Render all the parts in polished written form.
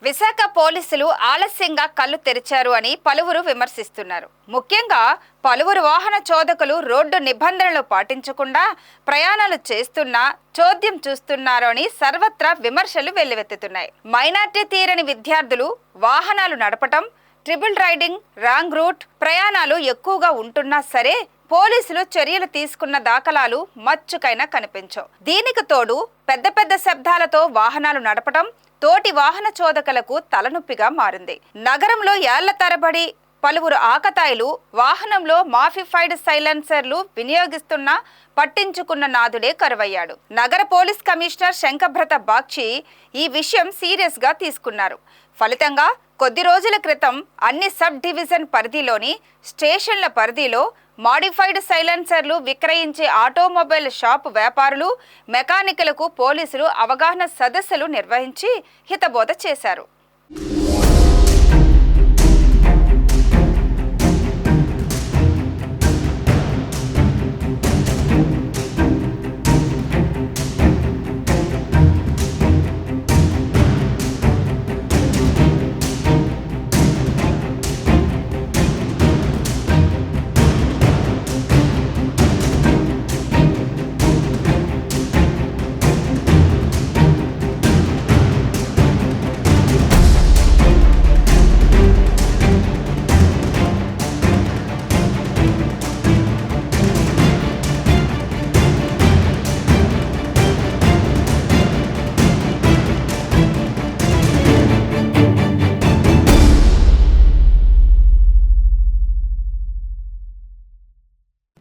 విశాఖ పోలీసులు ఆలస్యంగా కళ్ళు తెరిచారు అని పలువురు విమర్శిస్తున్నారు. ముఖ్యంగా పలువురు వాహన చోదకులు రోడ్డు నిబంధనలు పాటించకుండా ప్రయాణాలు చేస్తున్నా చోద్యం చూస్తున్నారు అని సర్వత్రా విమర్శలు వెల్లువెత్తుతున్నాయి. మైనార్టీ తీరని విద్యార్థులు వాహనాలు నడపటం, ట్రిపుల్ రైడింగ్, రాంగ్ రూట్ ప్రయాణాలు ఎక్కువగా ఉంటున్నా సరే పోలీసులు చర్యలు తీసుకున్న దాఖలాలు మచ్చుకైనా కనిపించవు. దీనికి తోడు పెద్ద పెద్ద శబ్దాలతో వాహనాలు నడపటం తోటి వాహన చోదకులకు తలనొప్పిగా మారింది. నగరంలో ఏళ్ల తరబడి పలువురు ఆకతాయిలు వాహనంలో మాడిఫైడ్ సైలెన్సర్లు వినియోగిస్తున్నా పట్టించుకున్న నాదుడే కరువయ్యాడు. నగర పోలీస్ కమిషనర్ శంకభ్రత బాక్షి ఈ విషయం సీరియస్ గా తీసుకున్నారు. ఫలితంగా కొద్ది రోజుల క్రితం అన్ని సబ్ డివిజన్ పరిధిలోని స్టేషన్ల పరిధిలో మాడిఫైడ్ సైలెన్సర్లు విక్రయించే ఆటోమొబైల్ షాప్ వ్యాపారులు, మెకానికులకు పోలీసులు అవగాహన సదస్సులు నిర్వహించి హితబోధ చేశారు.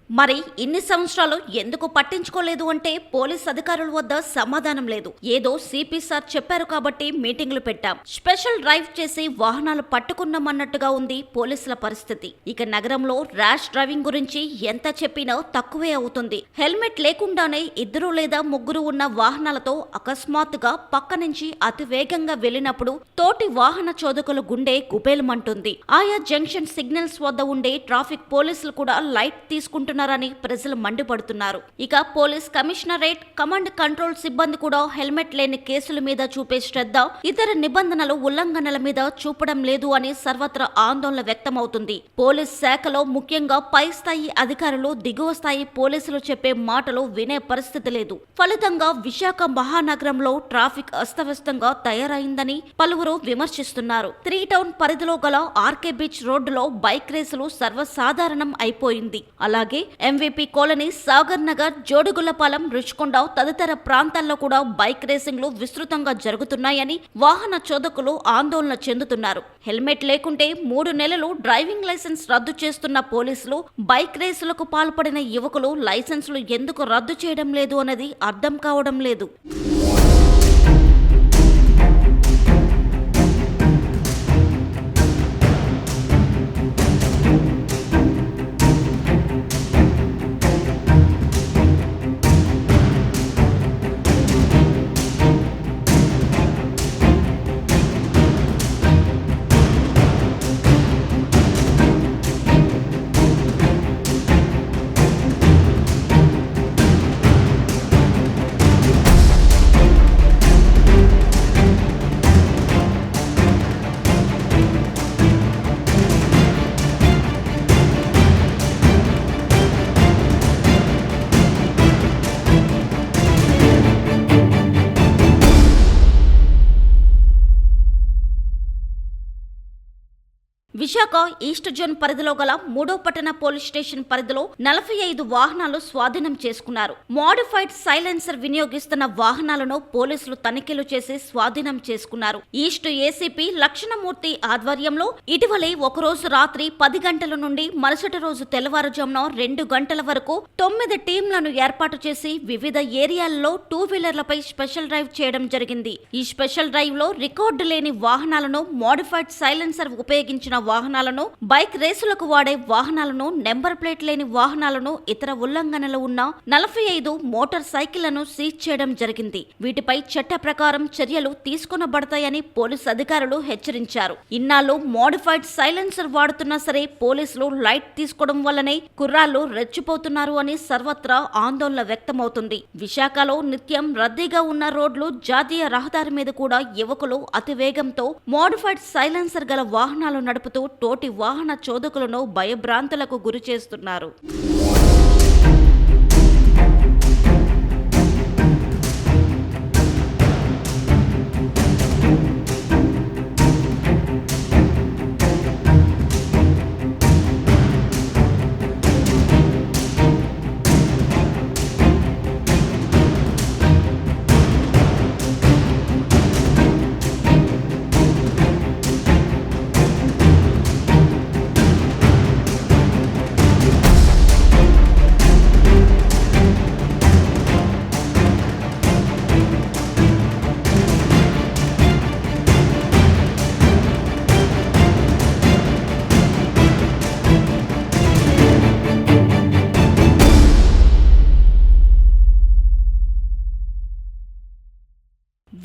మరి ఇన్ని సంవత్సరాలు ఎందుకు పట్టించుకోలేదు అంటే పోలీస్ అధికారుల వద్ద సమాధానం లేదు. ఏదో సిపి సార్ చెప్పారు కాబట్టి మీటింగులు పెట్టాం, స్పెషల్ డ్రైవ్ చేసి వాహనాలు పట్టుకున్నామన్నట్టుగా ఉంది పోలీసుల పరిస్థితి. ఇక నగరంలో ర్యాష్ డ్రైవింగ్ గురించి ఎంత చెప్పినా తక్కువే అవుతుంది. హెల్మెట్ లేకుండానే 2 లేదా 3 ఉన్న వాహనాలతో అకస్మాత్తుగా పక్క నుంచి అతి వేగంగా వెళ్లినప్పుడు తోటి వాహన చోదకుల గుండె గుబేలమంటుంది. ఆయా జంక్షన్ సిగ్నల్స్ వద్ద ఉండే ట్రాఫిక్ పోలీసులు కూడా లైట్ తీసుకుంటున్నారు అని ప్రజలు మండిపడుతున్నారు. ఇక పోలీస్ కమిషనరేట్, కమాండ్ కంట్రోల్ సిబ్బంది కూడా హెల్మెట్ లేని కేసుల మీద చూపే శ్రద్ధ ఇతర నిబంధనలు ఉల్లంఘనల మీద చూపడం లేదు అని సర్వత్రా ఆందోళన వ్యక్తమవుతుంది. పోలీస్ శాఖలో ముఖ్యంగా పై స్థాయి అధికారులు దిగువ స్థాయి పోలీసులు చెప్పే మాటలు వినే పరిస్థితి లేదు. ఫలితంగా విశాఖ మహానగరంలో ట్రాఫిక్ అస్తవ్యస్తంగా తయారైందని పలువురు విమర్శిస్తున్నారు. 3 టౌన్ పరిధిలో గల ఆర్కే బీచ్ రోడ్డులో బైక్ రేసులు సర్వసాధారణం అయిపోయింది. అలాగే ఎంవిపి కాలనీ, సాగర్ నగర్, జోడుగుళ్లపాలెం, రుచికొండ తదితర ప్రాంతాల్లో కూడా బైక్ రేసింగ్లు విస్తృతంగా జరుగుతున్నాయని వాహన చోదకులు ఆందోళన చెందుతున్నారు. హెల్మెట్ లేకుంటే 3 నెలలు డ్రైవింగ్ లైసెన్స్ రద్దు చేస్తున్న పోలీసులు బైక్ రేసులకు పాల్పడిన యువకులు లైసెన్సులు ఎందుకు రద్దు చేయడం లేదు అన్నది అర్థం కావడం లేదు. విశాఖ ఈస్ట్ జోన్ పరిధిలో గల 3వ పట్టణ పోలీస్ స్టేషన్ పరిధిలో 45 వాహనాలు స్వాధీనం చేసుకున్నారు. మోడిఫైడ్ సైలెన్సర్ వినియోగిస్తున్న వాహనాలను పోలీసులు తనిఖీలు చేసి స్వాధీనం చేసుకున్నారు. ఈస్ట్ ఏసీపీ లక్షణమూర్తి ఆధ్వర్యంలో ఇటీవలే ఒకరోజు రాత్రి 10 గంటల నుండి మరుసటి రోజు తెల్లవారుజామున 2 గంటల వరకు 9 టీంలను ఏర్పాటు చేసి వివిధ ఏరియాల్లో 2 వీలర్లపై స్పెషల్ డ్రైవ్ చేయడం జరిగింది. ఈ స్పెషల్ డ్రైవ్ లో రికార్డు లేని వాహనాలను మోడిఫైడ్ సైలెన్సర్ ఉపయోగించిన వాహనాలను, బైక్ రేసులకు వాడే వాహనాలను, నెంబర్ ప్లేట్ లేని వాహనాలను, ఇతర ఉల్లంఘనలు ఉన్న 45 మోటార్ సైకిళ్లను సీజ్ చేయడం జరిగింది. వీటిపై చట్ట ప్రకారం చర్యలు తీసుకొనబడతాయని పోలీసు అధికారులు హెచ్చరించారు. ఇన్నాళ్లు మోడిఫైడ్ సైలెన్సర్ వాడుతున్నా సరే పోలీసులు లైట్ తీసుకోవడం వల్లనే కుర్రాళ్లు రెచ్చిపోతున్నారు అని సర్వత్రా ఆందోళన వ్యక్తమవుతుంది. విశాఖలో నిత్యం రద్దీగా ఉన్న రోడ్లు, జాతీయ రహదారి మీద కూడా యువకులు అతివేగంతో మోడిఫైడ్ సైలెన్సర్ గల వాహనాలు నడుపుతూ తోటి వాహన చోదకులను భయభ్రాంతులకు గురి చేస్తున్నారు.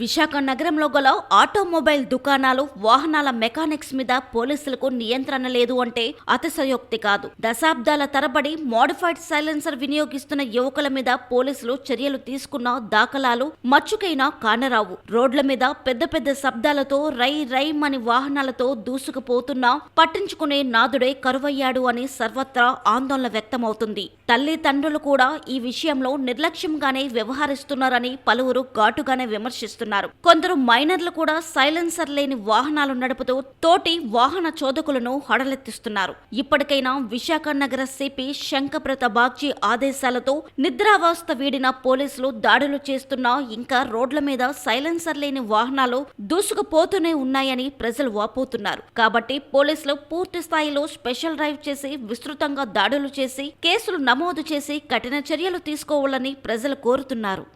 విశాఖ నగరంలో గల ఆటోమొబైల్ దుకాణాలు, వాహనాల మెకానిక్స్ మీద పోలీసులకు నియంత్రణ లేదు అంటే అతిశయోక్తి కాదు. దశాబ్దాల తరబడి మోడిఫైడ్ సైలెన్సర్ వినియోగిస్తున్న యువకుల మీద పోలీసులు చర్యలు తీసుకున్న దాఖలాలు మచ్చుకైనా కానరావు. రోడ్ల మీద పెద్ద పెద్ద శబ్దాలతో రై రైమని వాహనాలతో దూసుకుపోతున్నా పట్టించుకునే నాదుడే కరువయ్యాడు అని సర్వత్రా ఆందోళన వ్యక్తమవుతుంది. తల్లిదండ్రులు కూడా ఈ విషయంలో నిర్లక్ష్యంగానే వ్యవహరిస్తున్నారని పలువురు ఘాటుగానే విమర్శిస్తున్నారు. కొందరు మైనర్లు కూడా సైలెన్సర్ లేని వాహనాలు నడుపుతూ తోటి వాహన చోదకులను హడలెత్తిస్తున్నారు. ఇప్పటికైనా విశాఖ నగర సిపి శంకప్రత బాగ్చి ఆదేశాలతో నిద్రావస్థ వీడిన పోలీసులు దాడులు చేస్తున్నా ఇంకా రోడ్ల మీద సైలెన్సర్ లేని వాహనాలు దూసుకుపోతూనే ఉన్నాయని ప్రజలు వాపోతున్నారు. కాబట్టి పోలీసులు పూర్తి స్థాయిలో స్పెషల్ డ్రైవ్ చేసి విస్తృతంగా దాడులు చేసి కేసులు నమోదు చేసి కఠిన చర్యలు తీసుకోవాలని ప్రజలు కోరుతున్నారు.